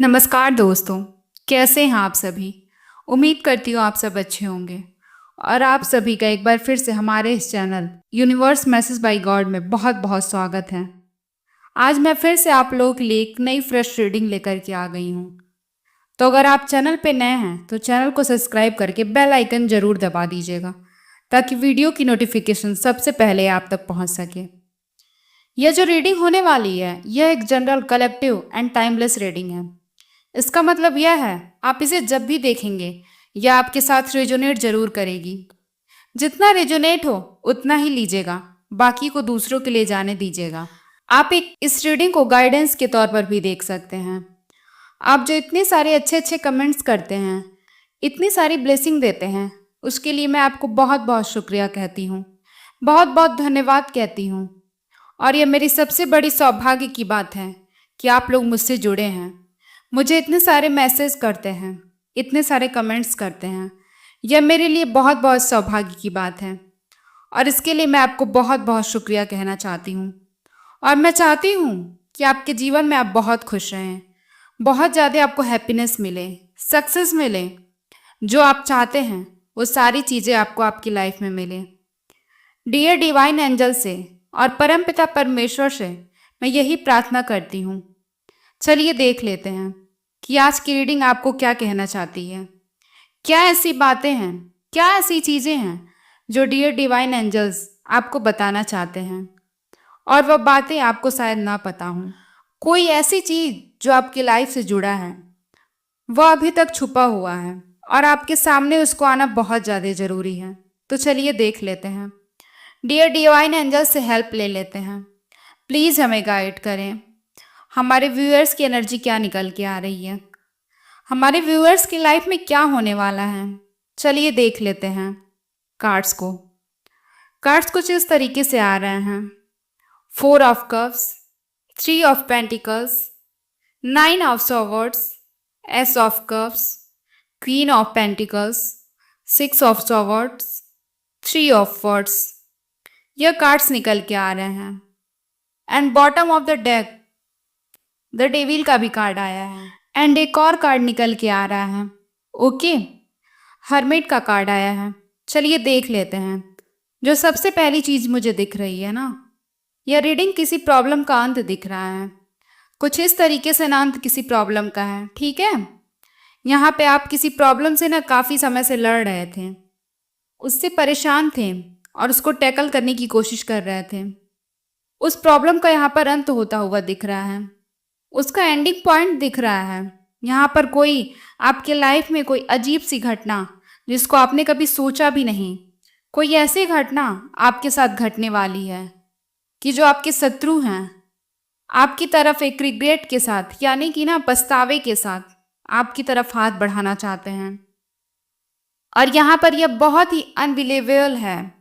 नमस्कार दोस्तों। कैसे हैं आप सभी। उम्मीद करती हूँ आप सब अच्छे होंगे और आप सभी का एक बार फिर से हमारे इस channel universe message bye God में बहुत बहुत स्वागत है। आज मैं फिर से आप लोगों के लिए एक नई फ्रेश रीडिंग लेकर के आ गई हूँ। तो अगर आप चैनल पे नए हैं तो चैनल को सब्सक्राइब करके बेल आइकन ज़रूर दबा दीजिएगा ताकि वीडियो की नोटिफिकेशन सबसे पहले आप तक पहुँच सके। यह जो रीडिंग होने वाली है यह एक general collective and timeless reading है। इसका मतलब यह है आप इसे जब भी देखेंगे यह आपके साथ रेजोनेट जरूर करेगी। जितना रेजोनेट हो उतना ही लीजिएगा, बाकी को दूसरों के लिए जाने दीजिएगा। आप एक इस रीडिंग को गाइडेंस के तौर पर भी देख सकते हैं। आप जो इतने सारे अच्छे अच्छे कमेंट्स करते हैं, इतनी सारी ब्लेसिंग देते हैं, उसके लिए मैं आपको बहुत बहुत शुक्रिया कहती हूँ, बहुत बहुत धन्यवाद कहती हूँ। और यह मेरी सबसे बड़ी सौभाग्य की बात है कि आप लोग मुझसे जुड़े हैं, मुझे इतने सारे मैसेज करते हैं, इतने सारे कमेंट्स करते हैं। यह मेरे लिए बहुत बहुत सौभाग्य की बात है और इसके लिए मैं आपको बहुत बहुत शुक्रिया कहना चाहती हूँ। और मैं चाहती हूँ कि आपके जीवन में आप बहुत खुश रहें, बहुत ज़्यादा आपको हैप्पीनेस मिले, सक्सेस मिले, जो आप चाहते हैं वो सारी चीज़ें आपको आपकी लाइफ में मिले। डियर डिवाइन एंजल से और परमपिता परमेश्वर से मैं यही प्रार्थना करती हूँ। चलिए देख लेते हैं कि आज की रीडिंग आपको क्या कहना चाहती है। क्या ऐसी बातें हैं, क्या ऐसी चीज़ें हैं जो डियर डिवाइन एंजल्स आपको बताना चाहते हैं और वह बातें आपको शायद ना पता हों। कोई ऐसी चीज़ जो आपकी लाइफ से जुड़ा है, वह अभी तक छुपा हुआ है और आपके सामने उसको आना बहुत ज़्यादा ज़रूरी है। तो चलिए देख लेते हैं। डियर डिवाइन एंजल्स से हेल्प ले लेते हैं। प्लीज़ हमें गाइड करें। हमारे व्यूअर्स की एनर्जी क्या निकल के आ रही है, हमारे व्यूअर्स की लाइफ में क्या होने वाला है। चलिए देख लेते हैं कार्ड्स को। कार्ड्स कुछ इस तरीके से आ रहे हैं। 4 of cups, 3 of pentacles, 9 of swords, ace of cups, queen of pentacles, 6 of swords, 3 of words. यह कार्ड्स निकल के आ रहे हैं। And bottom of the deck the devil का भी कार्ड आया है एंड एक और कार्ड निकल के आ रहा है। ओके, हर्मिट का कार्ड आया है। चलिए देख लेते हैं। जो सबसे पहली चीज़ मुझे दिख रही है ना, यह रीडिंग किसी प्रॉब्लम का अंत दिख रहा है। कुछ इस तरीके से ना अंत किसी प्रॉब्लम का है, ठीक है। यहाँ पे आप किसी प्रॉब्लम से ना काफ़ी समय से लड़ रहे थे, उससे परेशान थे और उसको टैकल करने की कोशिश कर रहे थे। उस प्रॉब्लम का यहाँ पर अंत होता हुआ दिख रहा है, उसका एंडिंग पॉइंट दिख रहा है। यहाँ पर कोई आपके लाइफ में कोई अजीब सी घटना जिसको आपने कभी सोचा भी नहीं, कोई ऐसी घटना आपके साथ घटने वाली है कि जो आपके शत्रु हैं आपकी तरफ एक रिग्रेट के साथ, यानी कि ना पछतावे के साथ आपकी तरफ हाथ बढ़ाना चाहते हैं। और यहाँ पर यह बहुत ही अनबिलीवेबल है,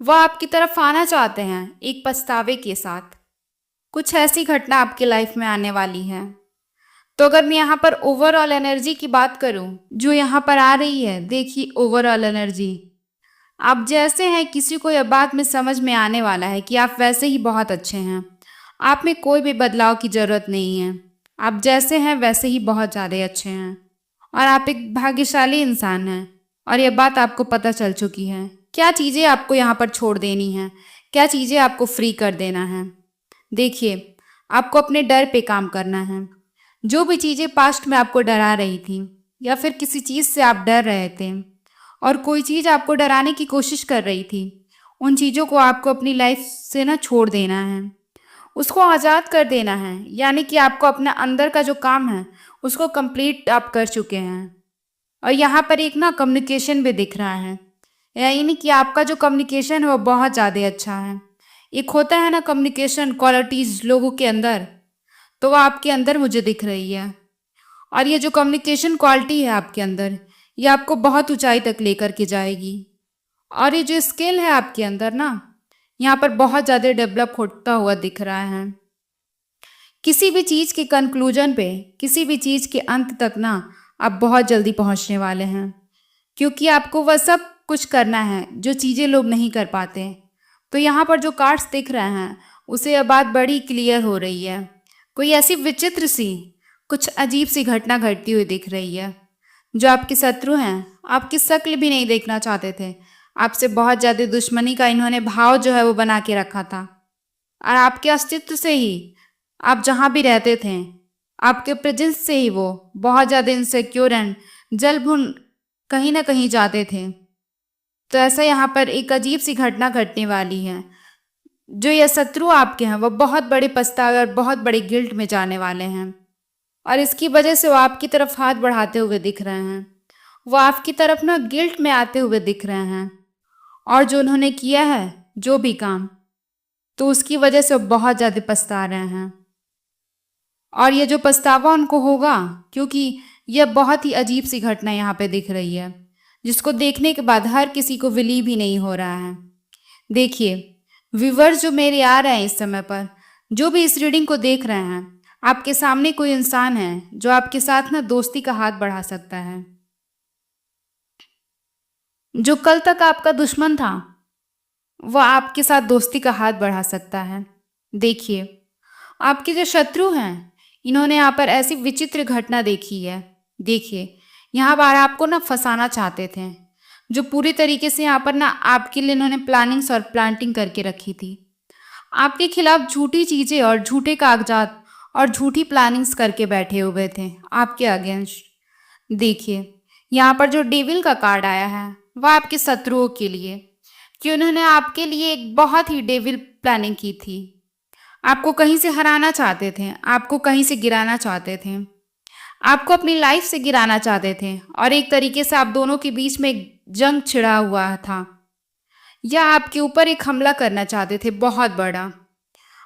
वह आपकी तरफ आना चाहते हैं एक पछतावे के साथ। कुछ ऐसी घटना आपकी लाइफ में आने वाली है। तो अगर मैं यहाँ पर ओवरऑल एनर्जी की बात करूँ जो यहाँ पर आ रही है, देखिए ओवरऑल एनर्जी आप जैसे हैं, किसी को यह बात में समझ में आने वाला है कि आप वैसे ही बहुत अच्छे हैं, आप में कोई भी बदलाव की ज़रूरत नहीं है, आप जैसे हैं वैसे ही बहुत ज़्यादा अच्छे हैं और आप एक भाग्यशाली इंसान हैं और यह बात आपको पता चल चुकी है। क्या चीज़ें आपको यहाँ पर छोड़ देनी हैं, क्या चीज़ें आपको फ्री कर देना है। देखिए, आपको अपने डर पे काम करना है। जो भी चीज़ें पास्ट में आपको डरा रही थी या फिर किसी चीज़ से आप डर रहे थे और कोई चीज़ आपको डराने की कोशिश कर रही थी, उन चीज़ों को आपको अपनी लाइफ से ना छोड़ देना है, उसको आज़ाद कर देना है। यानी कि आपको अपना अंदर का जो काम है उसको कंप्लीट आप कर चुके हैं। और यहाँ पर एक ना कम्युनिकेशन भी दिख रहा है, यानी कि आपका जो कम्युनिकेशन है वो बहुत ज़्यादा अच्छा है। एक होता है ना कम्युनिकेशन क्वालिटीज़ लोगों के अंदर, तो वो आपके अंदर मुझे दिख रही है। और ये जो कम्युनिकेशन क्वालिटी है आपके अंदर, ये आपको बहुत ऊंचाई तक लेकर के जाएगी। और ये जो स्किल है आपके अंदर ना, यहाँ पर बहुत ज़्यादा डेवलप होता हुआ दिख रहा है। किसी भी चीज़ के कंक्लूजन पे, किसी भी चीज़ के अंत तक ना आप बहुत जल्दी पहुँचने वाले हैं, क्योंकि आपको वह सब कुछ करना है जो चीज़ें लोग नहीं कर पाते। तो यहाँ पर जो कार्ड्स दिख रहे हैं उसे यह बात बड़ी क्लियर हो रही है। कोई ऐसी विचित्र सी, कुछ अजीब सी घटना घटती हुई दिख रही है। जो आपके शत्रु हैं, आपकी शक्ल भी नहीं देखना चाहते थे। आपसे बहुत ज़्यादा दुश्मनी का इन्होंने भाव जो है वो बना के रखा था। और आपके अस्तित्व से ही आप जहाँ भी रहते थे, आपके प्रेजेंस से ही वो बहुत ज़्यादा इनसिक्योर एंड जल भुन कहीं ना कहीं जाते थे। तो ऐसा यहाँ पर एक अजीब सी घटना घटने वाली है। जो ये शत्रु आपके हैं वो बहुत बड़े पछतावे और बहुत बड़े गिल्ट में जाने वाले हैं। और इसकी वजह से वो आपकी तरफ हाथ बढ़ाते हुए दिख रहे हैं। वो आपकी तरफ ना गिल्ट में आते हुए दिख रहे हैं। और जो उन्होंने किया है जो भी काम, तो उसकी वजह से वो बहुत ज़्यादा पछता रहे हैं। और ये जो पछतावा उनको होगा, क्योंकि यह बहुत ही अजीब सी घटना यहाँ पे दिख रही है, जिसको देखने के बाद हर किसी को बिलीव ही नहीं हो रहा है। देखिए, व्यूवर्स जो मेरे आ रहे हैं इस समय पर, जो भी इस रीडिंग को देख रहे हैं, आपके सामने कोई इंसान है जो आपके साथ ना दोस्ती का हाथ बढ़ा सकता है। जो कल तक आपका दुश्मन था, वह आपके साथ दोस्ती का हाथ बढ़ा सकता है। देखिए, आपके जो शत्रु हैं, इन्होंने यहाँ पर ऐसी विचित्र घटना देखी है। देखिए, यहाँ पर आपको ना फंसाना चाहते थे, जो पूरी तरीके से यहाँ पर ना आपके लिए इन्होंने प्लानिंग्स और प्लांटिंग करके रखी थी। आपके खिलाफ झूठी चीज़ें और झूठे कागजात और झूठी प्लानिंग्स करके बैठे हुए थे आपके अगेंस्ट। देखिए, यहाँ पर जो डेविल का कार्ड आया है वह आपके शत्रुओं के लिए, कि उन्होंने आपके लिए एक बहुत ही डेविल प्लानिंग की थी। आपको कहीं से हराना चाहते थे, आपको कहीं से गिराना चाहते थे, आपको अपनी लाइफ से गिराना चाहते थे। और एक तरीके से आप दोनों के बीच में एक जंग छिड़ा हुआ था, या आपके ऊपर एक हमला करना चाहते थे बहुत बड़ा।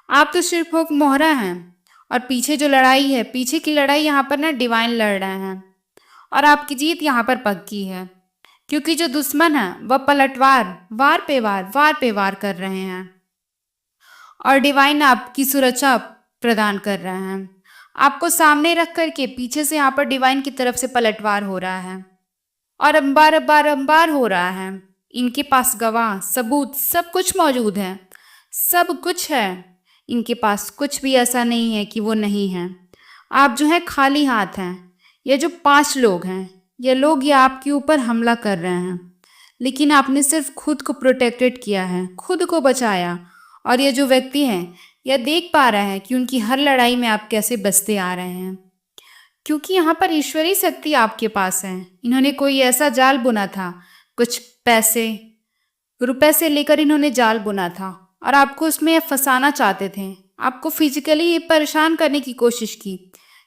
आप तो सिर्फ एक मोहरा हैं, और पीछे जो लड़ाई है, पीछे की लड़ाई यहाँ पर ना डिवाइन लड़ रहे हैं। और आपकी जीत यहाँ पर पक्की है, क्योंकि जो दुश्मन है वह पलटवार वार पे वार कर रहे हैं। और डिवाइन आपकी सुरक्षा प्रदान कर रहे हैं। आपको सामने रख करके पीछे से यहाँ पर डिवाइन की तरफ से पलटवार हो रहा है, और अंबार हो रहा है। इनके पास गवाह सबूत सब कुछ मौजूद है, सब कुछ है इनके पास। कुछ भी ऐसा नहीं है कि वो नहीं है। आप जो है खाली हाथ हैं। ये जो 5 लोग हैं, ये लोग ये आपके ऊपर हमला कर रहे हैं, लेकिन आपने सिर्फ खुद को प्रोटेक्टेड किया है, खुद को बचाया। और ये जो व्यक्ति हैं, यह देख पा रहे हैं कि उनकी हर लड़ाई में आप कैसे बचते आ रहे हैं, क्योंकि यहाँ पर ईश्वरीय शक्ति आपके पास है। इन्होंने कोई ऐसा जाल बुना था, कुछ पैसे रुपए से लेकर इन्होंने जाल बुना था, और आपको उसमें फंसाना चाहते थे। आपको फिजिकली परेशान करने की कोशिश की।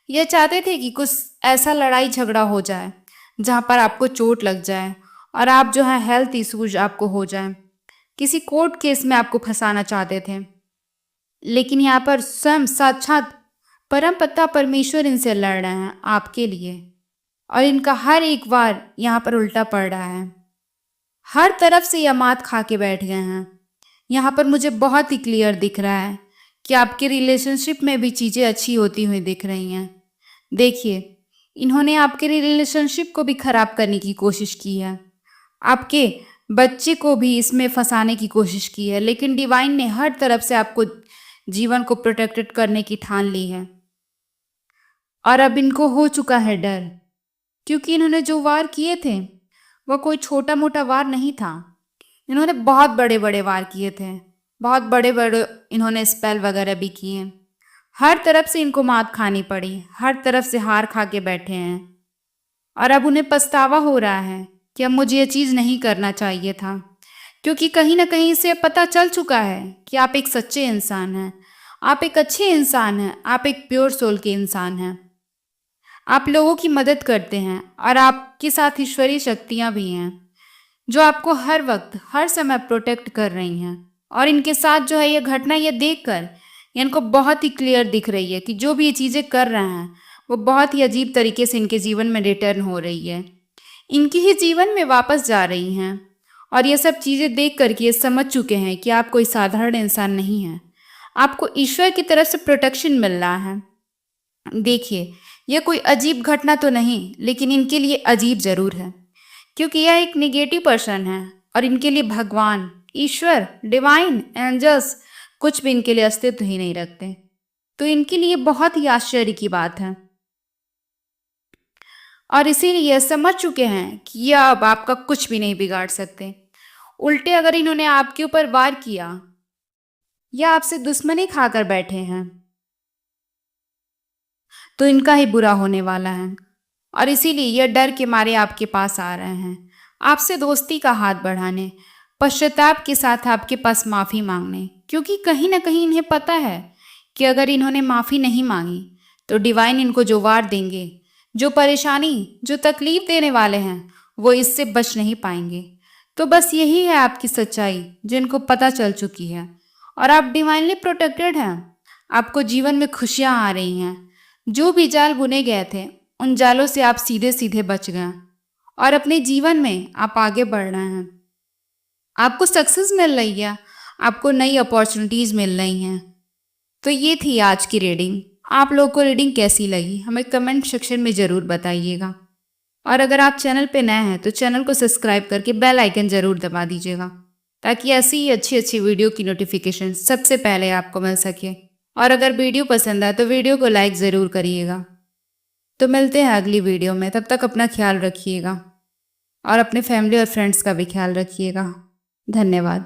ये चाहते थे कि कुछ ऐसा लड़ाई झगड़ा हो जाए जहाँ पर आपको चोट लग जाए, और आप जो है हेल्थ इश्यूज आपको हो जाए। किसी कोर्ट केस में आपको फंसाना चाहते थे, लेकिन यहाँ पर स्वयं साक्षात परम पिता परमेश्वर इनसे लड़ रहे हैं आपके लिए। और इनका हर एक वार यहाँ पर उल्टा पड़ रहा है। हर तरफ से यह मात खा के बैठ गए हैं। यहाँ पर मुझे बहुत ही क्लियर दिख रहा है कि आपके रिलेशनशिप में भी चीज़ें अच्छी होती हुई दिख रही हैं। देखिए, इन्होंने आपके रिलेशनशिप को भी खराब करने की कोशिश की है, आपके बच्चे को भी इसमें फंसाने की कोशिश की है, लेकिन डिवाइन ने हर तरफ से आपको जीवन को प्रोटेक्टेड करने की ठान ली है। और अब इनको हो चुका है डर, क्योंकि इन्होंने जो वार किए थे वह कोई छोटा मोटा वार नहीं था। इन्होंने बहुत बड़े बड़े वार किए थे, बहुत बड़े बड़े इन्होंने स्पेल वगैरह भी किए। हर तरफ से इनको मात खानी पड़ी, हर तरफ से हार खा के बैठे हैं। और अब उन्हें पछतावा हो रहा है कि अब मुझे ये चीज़ नहीं करना चाहिए था, क्योंकि कहीं ना कहीं इसे पता चल चुका है कि आप एक सच्चे इंसान हैं, आप एक अच्छे इंसान हैं, आप एक प्योर सोल के इंसान हैं। आप लोगों की मदद करते हैं, और आपके साथ ईश्वरीय शक्तियाँ भी हैं जो आपको हर वक्त हर समय प्रोटेक्ट कर रही हैं। और इनके साथ जो है ये घटना ये देखकर इनको बहुत ही क्लियर दिख रही है कि जो भी ये चीज़ें कर रहे हैं वो बहुत ही अजीब तरीके से इनके जीवन में रिटर्न हो रही है, इनके ही जीवन में वापस जा रही हैं। और ये सब चीज़ें देख करके ये समझ चुके हैं कि आप कोई साधारण इंसान नहीं हैं, आपको ईश्वर की तरफ से प्रोटेक्शन मिल रहा है। देखिए, यह कोई अजीब घटना तो नहीं, लेकिन इनके लिए अजीब ज़रूर है, क्योंकि यह एक नेगेटिव पर्सन है, और इनके लिए भगवान, ईश्वर, डिवाइन, एंजल्स कुछ भी इनके लिए अस्तित्व ही नहीं रखते। तो इनके लिए बहुत ही आश्चर्य की बात है। और इसीलिए यह समझ चुके हैं कि यह अब आपका कुछ भी नहीं बिगाड़ सकते। उल्टे अगर इन्होंने आपके ऊपर वार किया या आपसे दुश्मनी खाकर बैठे हैं तो इनका ही बुरा होने वाला है। और इसीलिए यह डर के मारे आपके पास आ रहे हैं, आपसे दोस्ती का हाथ बढ़ाने, पश्चाताप के साथ आपके पास माफ़ी मांगने, क्योंकि कहीं ना कहीं इन्हें पता है कि अगर इन्होंने माफ़ी नहीं मांगी तो डिवाइन इनको जो वार देंगे, जो परेशानी, जो तकलीफ देने वाले हैं, वो इससे बच नहीं पाएंगे। तो बस यही है आपकी सच्चाई जिनको पता चल चुकी है, और आप डिवाइनली प्रोटेक्टेड हैं। आपको जीवन में खुशियाँ आ रही हैं। जो भी जाल बुने गए थे उन जालों से आप सीधे सीधे बच गए और अपने जीवन में आप आगे बढ़ रहे हैं। आपको सक्सेस मिल रही है, आपको नई अपॉर्चुनिटीज़ मिल रही हैं। तो ये थी आज की रीडिंग। आप लोगों को रीडिंग कैसी लगी हमें कमेंट सेक्शन में ज़रूर बताइएगा। और अगर आप चैनल पे नए हैं तो चैनल को सब्सक्राइब करके बेल आइकन ज़रूर दबा दीजिएगा, ताकि ऐसी ही अच्छी अच्छी वीडियो की नोटिफिकेशन सबसे पहले आपको मिल सके। और अगर वीडियो पसंद आए तो वीडियो को लाइक ज़रूर करिएगा। तो मिलते हैं अगली वीडियो में, तब तक अपना ख्याल रखिएगा और अपने फैमिली और फ्रेंड्स का भी ख्याल रखिएगा। धन्यवाद।